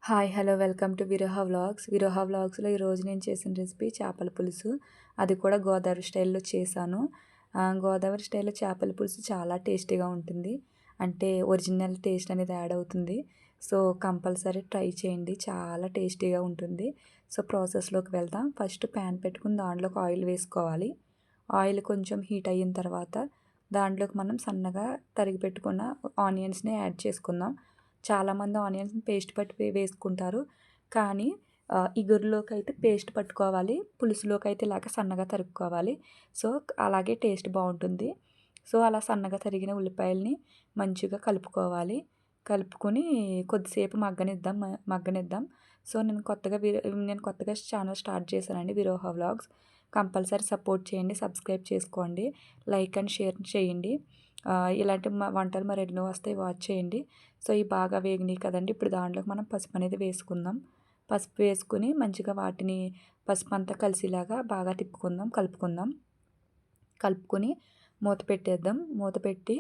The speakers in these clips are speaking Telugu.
Hi hello welcome to Viroha vlogs. Viroha వ్లాగ్స్లో ఈరోజు నేను చేసిన రెసిపీ చేపల పులుసు. అది కూడా గోదావరి స్టైల్లో చేశాను. గోదావరి స్టైల్లో చేపల పులుసు చాలా టేస్టీగా ఉంటుంది. అంటే ఒరిజినల్ టేస్ట్ అనేది యాడ్ అవుతుంది. సో కంపల్సరీ ట్రై చేయండి, చాలా టేస్టీగా ఉంటుంది. సో ప్రాసెస్లోకి వెళ్దాం. ఫస్ట్ ప్యాన్ పెట్టుకుని దాంట్లోకి ఆయిల్ వేసుకోవాలి. ఆయిల్ కొంచెం హీట్ అయిన తర్వాత దాంట్లోకి మనం సన్నగా తరిగి పెట్టుకున్న ఆనియన్స్ని యాడ్ చేసుకుందాం. చాలామంది ఆనియన్స్ని పేస్ట్ పట్టి వేసుకుంటారు, కానీ ఇగురులోకి అయితే పేస్ట్ పట్టుకోవాలి, పులుసులోకి అయితే ఇలాగ సన్నగా తరుక్కోవాలి. సో అలాగే టేస్ట్ బాగుంటుంది. సో అలా సన్నగా తరిగిన ఉల్లిపాయలని మంచిగా కలుపుకోవాలి. కలుపుకొని కొద్దిసేపు మగ్గనిద్దాం. సో నేను కొత్తగా ఛానల్ స్టార్ట్ చేశానండి, విరోహ వ్లాగ్స్. కంపల్సరీ సపోర్ట్ చేయండి, సబ్స్క్రైబ్ చేసుకోండి, లైక్ అండ్ షేర్ చేయండి. ఇలాంటి వంటలు మరి ఎన్నో వస్తాయి, వాచ్ చేయండి. సో ఇవి బాగా వేగినాయి కదండి, ఇప్పుడు దాంట్లోకి మనం పసుపు అనేది వేసుకుందాం. పసుపు వేసుకుని మంచిగా వాటిని పసుపు అంతా కలిసేలాగా బాగా కలుపుకుందాం. కలుపుకొని మూత పెట్టేద్దాం. మూత పెట్టి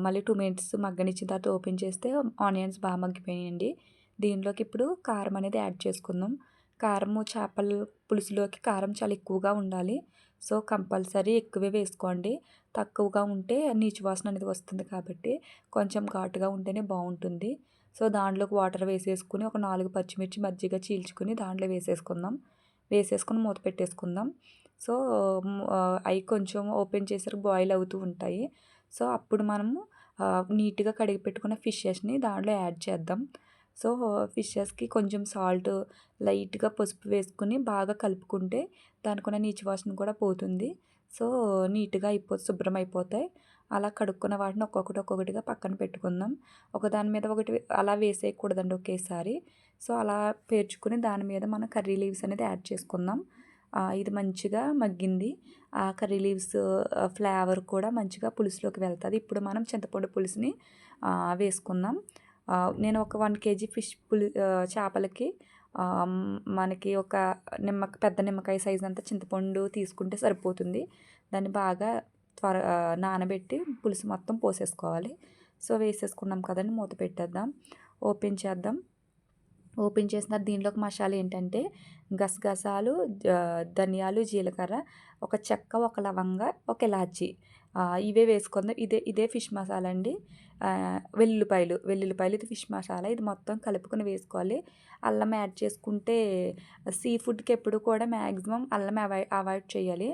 మళ్ళీ 2 మినిట్స్ మగ్గనిచ్చిన తర్వాత ఓపెన్ చేస్తే ఆనియన్స్ బాగా మగ్గిపోయాయండి. దీనిలోకి ఇప్పుడు కారం అనేది యాడ్ చేసుకుందాం. కారము చేపల పులుసులోకి కారం చాలా ఎక్కువగా ఉండాలి. సో కంపల్సరీ ఎక్కువే వేసుకోండి. తక్కువగా ఉంటే నీచు వాసన అనేది వస్తుంది, కాబట్టి కొంచెం ఘాటుగా ఉంటేనే బాగుంటుంది. సో దాంట్లోకి వాటర్ వేసేసుకుని ఒక 4 పచ్చిమిర్చి మజ్జిగ చీల్చుకుని దాంట్లో వేసేసుకుని మూత పెట్టేసుకుందాం. సో అవి కొంచెం ఓపెన్ చేసరికి బాయిల్ అవుతూ ఉంటాయి. సో అప్పుడు మనము నీట్గా కడిగి పెట్టుకున్న ఫిషెస్ని దాంట్లో యాడ్ చేద్దాం. సో ఫిషెస్కి కొంచెం సాల్ట్, లైట్గా పసుపు వేసుకుని బాగా కలుపుకుంటే దానికి ఉన్న నీచు వాసన కూడా పోతుంది. సో నీట్గా శుభ్రం అయిపోతాయి. అలా కడుక్కున్న వాటిని ఒక్కొక్కటిగా పక్కన పెట్టుకుందాం. ఒకదాని మీద ఒకటి అలా వేసేయకూడదండి ఒకేసారి. సో అలా పేర్చుకుని దాని మీద మనం కర్రీ లీవ్స్ అనేది యాడ్ చేసుకుందాం. ఇది మంచిగా మగ్గింది. ఆ కర్రీ లీవ్స్ ఫ్లేవర్ కూడా మంచిగా పులుసులోకి వెళ్తుంది. ఇప్పుడు మనం చింతపండు పులుసుని వేసుకుందాం. నేను ఒక 1 కేజీ చేపలకి మనకి ఒక పెద్ద నిమ్మకాయ సైజ్ అంతా చింతపండు తీసుకుంటే సరిపోతుంది. దాన్ని బాగా నానబెట్టి పులుసు మొత్తం పోసేసుకోవాలి. సో వేసేసుకున్నాం కదండి, మూత పెట్టేద్దాం. ఓపెన్ చేద్దాం. ఓపెన్ చేసిన దీనిలోకి మసాలా ఏంటంటే గసగసాలు, ధనియాలు, జీలకర్ర, ఒక చెక్క, ఒక లవంగ, ఒక ఇలాచి, ఇవే వేసుకుందాం. ఇదే ఫిష్ మసాలా అండి. వెల్లుల్లిపాయలు ఇది ఫిష్ మసాలా. ఇది మొత్తం కలుపుకొని వేసుకోవాలి. అల్లం యాడ్ చేసుకుంటే సీ ఫుడ్కి ఎప్పుడు కూడా మ్యాక్సిమం అల్లం అవాయిడ్ చేయాలి.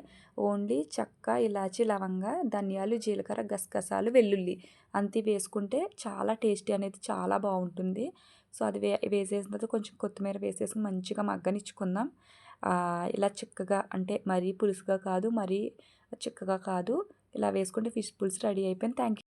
ఓన్లీ చెక్క, ఇలాచి, లవంగ, ధనియాలు, జీలకర్ర, గసగసాలు, వెల్లుల్లి అంతే వేసుకుంటే చాలా టేస్టీ అనేది చాలా బాగుంటుంది. సో అది వేసేసిన తర్వాత కొంచెం కొత్తిమీర వేసేసి మంచిగా మగ్గనిచ్చుకుందాం. ఇలా చిక్కగా, అంటే మరీ పులుసుగా కాదు, మరీ చిక్కగా కాదు, ఇలా వేసుకుంటే ఫిష్ పులుసు రెడీ అయిపోయింది. Thank you.